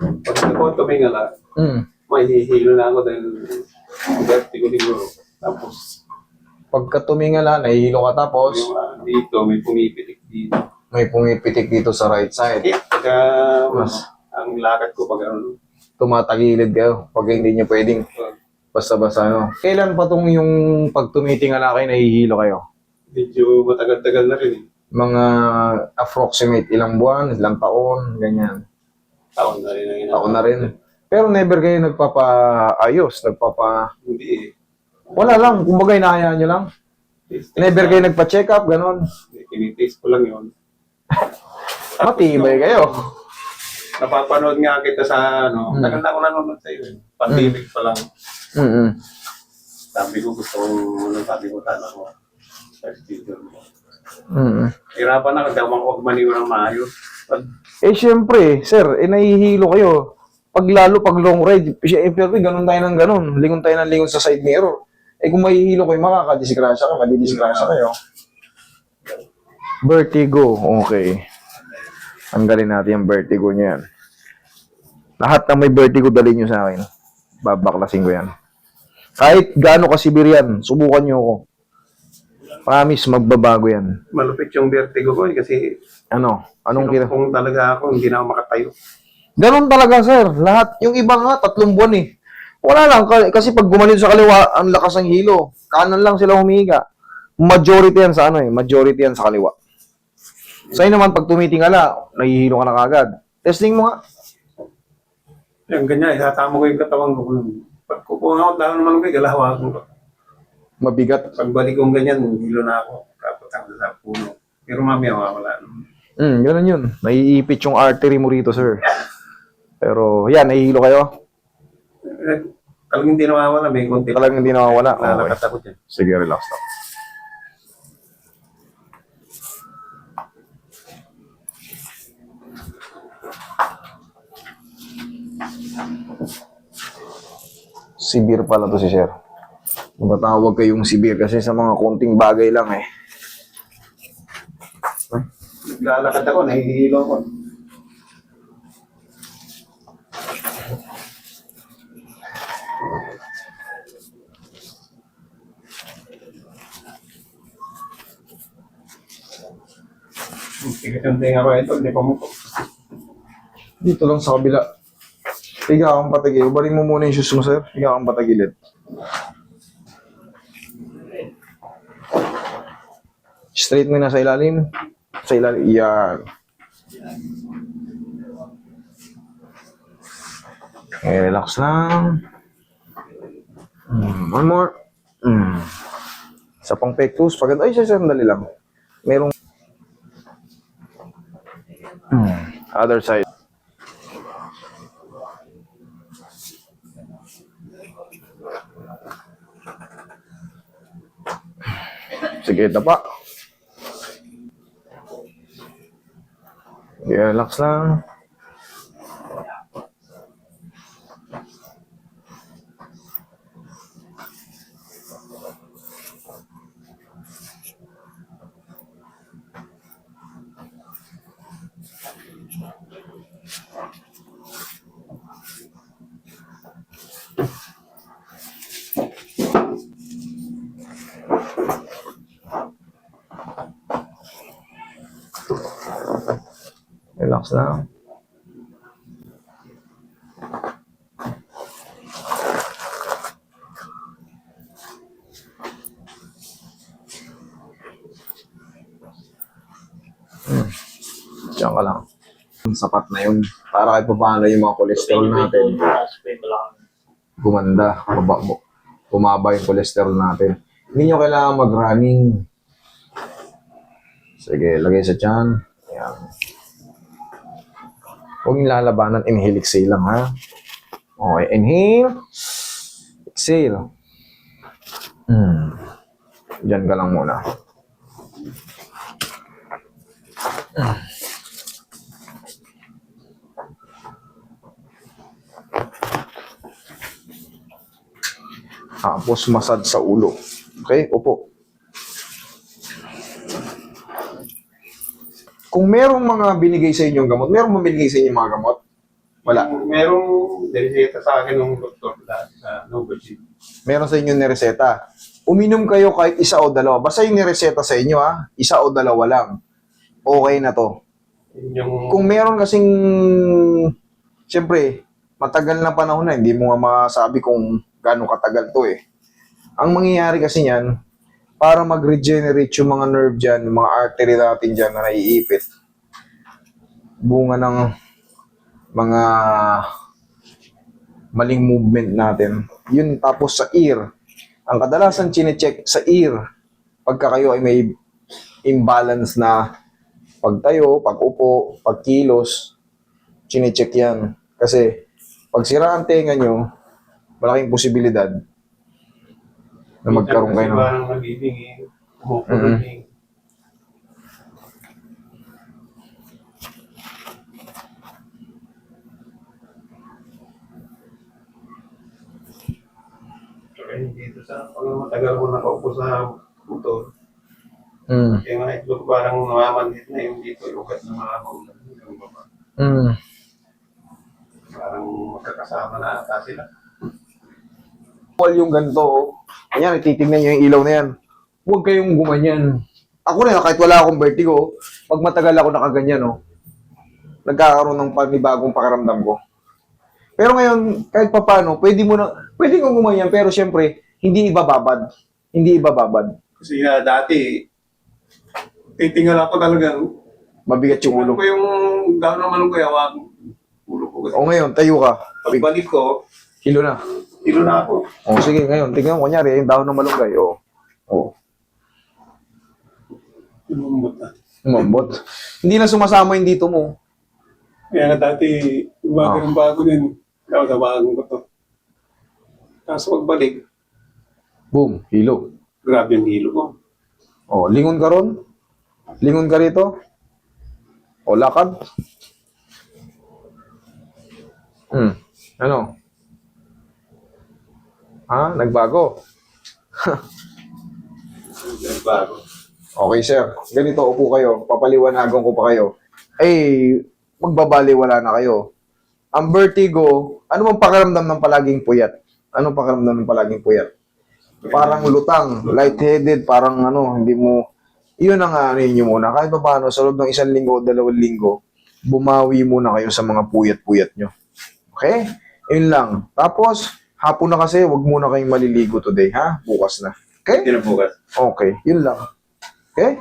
Pag ako tumingala, Hmm. may hihilo na ako dahil vertigo siguro. Tapos, Pagka tumingala, nahihilo ka tapos yung dito, may pumipitik dito. may pumipitik dito sa right side. Pagka, Mas- ang lakad ko pag ano, Tumatagilid kayo pag hindi nyo pwedeng basta-basta, no? Kailan pa tong yung pag tumitingala kayo, nahihilo kayo? medyo matagal-tagal na rin eh. Mga approximate ilang buwan, ilang taon, ganyan. Taon na rin ang Taon na rin. Pero never kayo nagpapaayos, Hindi eh. Wala lang, kumbaga hinahayaan nyo lang. Never kayo nagpa-check up, ganon. Tinitaste ko lang yun. Matibay kayo. Napapanood nga kita sa ano, tagal na ako nanonood sa iyo. Pandemic pa lang. Mm-mm. Sabi ko gusto ko, sabi ko sana ko. Sa mo. Mm-mm. Hirapan na, nagdamang ko maniwan ng maayos. Eh, syempre, sir, nahihilo kayo. Pag long ride, syempre, ganun tayo ng ganun. Lingon tayo ng lingon sa side mirror. Eh, kung mahihilo kayo, makakadisgrasya ka, madidisgrasya kayo. Vertigo, okay. Tanggalin natin yung vertigo nyo yan. Lahat ng may vertigo, dalhin nyo sa akin. Babaklasin ko yan. Kahit gaano kasibir yan, subukan nyo ako. Promise, magbabago yan. Malupit yung vertigo ko eh, kasi Ano? Anong kung talaga ako, hindi na ako makatayo. Ganun talaga, sir. Lahat. Yung iba nga, 3 buwan eh. Wala lang. Kasi pag gumaling sa kaliwa, ang lakas ng hilo. Kanan lang sila humiga. Majority yan sa ano eh. Majority yan sa kaliwa. Sa'yo naman, pag tumitingala, nahihilo ka na kagad. Testing mo nga. Yung ganyan, itatama ko yung katawan ko. Pag kukuha ako, dahil naman ko, galawa ko. Mabigat. Pagbalik kong ganyan, hilo na ako. Kapatang sa puno. Pero mamaya, wala naman. Ganun yun. Naiipit yung artery mo rito, sir. Pero, yan, nahihilo kayo. Talagang hindi nawawala, may konti. Talagang hindi nawawala. Okay. Lalakat ako dyan. Sige, relax lang. Sibir pala to si sir. Matawag kayong sibir kasi sa mga konting bagay lang eh. Lalakad ako, nahihilo ako. Tigas yung tinga ko ito, hindi pa mo. Dito lang sa kabila. Higa kang patagil. Ubarin mo muna yung shoes mo, sir. Higa kang patagilid. Straight mo na sa ilalim. Sa ilalim. Yan. Okay, relax lang. One more. Sa pang pectus. Pagod. Ay, sandali lang. Merong... Other side. Sige, tapa. Relax lang. Relax lang. Diyan ka lang. Sapat na yun. Para kahit paano yung mga cholesterol natin. Gumanda. Bumaba yung cholesterol natin. Hindi nyo kailangan mag-running. Sige, lagay sa tiyan. Ayan. Huwag yung lalabanan. Inhale, exhale lang, ha? Okay, inhale. Exhale. Diyan ka lang muna. Tapos massage sa ulo. Okay, upo. Kung merong mga binigay sa inyong gamot, merong binigay sa inyong mga gamot? Wala. Merong delisita sa akin ng doktor sa Novogen. Meron sa inyo nireseta. Uminom kayo kahit isa o dalawa. Basta yung nireseta sa inyo, ha? Isa o dalawa lang. Okay na to. Yun yung Kung meron kasing, siyempre, matagal na panahon na, hindi mo nga masabi kung gaano katagal to eh. Ang mangyayari kasi niyan, para mag-regenerate yung mga nerve dyan, yung mga artery natin dyan na naiipit, bunga ng mga maling movement natin. Yun, tapos sa ear. Ang kadalasan chinecheck sa ear, pagka kayo ay may imbalance na pagtayo, pag-upo, pagkilos, chinecheck yan. Kasi, pag sira ang tenga nyo, malaking posibilidad na magkaroon kayo ng... Parang nag-ibig, umukulong. Kaya dito sa pag matagal ko nakaupo sa motor, kaya nga ito parang namamandit na yung dito, yung ugat ng mga ulan, yung baba. Parang magkakasama na ata sila. Wall yung ganito, oh. Ayan, titignan nyo yung ilaw na yan. Huwag kayong gumanyan. Ako na, kahit wala akong vertigo, pag matagal ako nakaganyan, oh, nagkakaroon ng panibagong pakiramdam ko. Pero ngayon, kahit pa paano, pwede kong gumanyan, pero syempre, hindi ibababad. Hindi ibababad. Kasi dati, titinggal ako talaga. Mabigat yung ulo. Ko yung daw naman ko yawag. Ulo ko kasi. O ngayon, tayo ka. Pagbalik ko, Hilo na. tilo na ako. O sige, ngayon, tingnan mo, kunyari, yung dahon ng malunggay, o. O, Lumambot na. umambot. Hindi na sumasama yung dito mo. Kaya nga dati, ng bago din. Kaya tawagan ko to. Tapos pagbalik, Boom, hilo. grabe yung hilo ko. O, lingon ka ron. Lingon ka rito. O, lakad. Ano? Ha? Nagbago? Bago. Okay, sir. Ganito, upo kayo. Papaliwanagan ko pa kayo. Magbabaliwala na kayo. Ang vertigo, ano bang pakiramdam ng palaging puyat? Anong pakiramdam ng palaging puyat? Parang lutang, lightheaded, parang hindi mo... Yun ang ano yun muna. Kahit pa paano, sa loob ng 1 linggo o 2 linggo, bumawi muna kayo sa mga puyat-puyat nyo. Okay? Yun lang. Tapos, hapon na kasi, wag muna kayong maliligo today, ha? Bukas na. Okay? Hindi na bukas. Okay. Yun lang. Okay?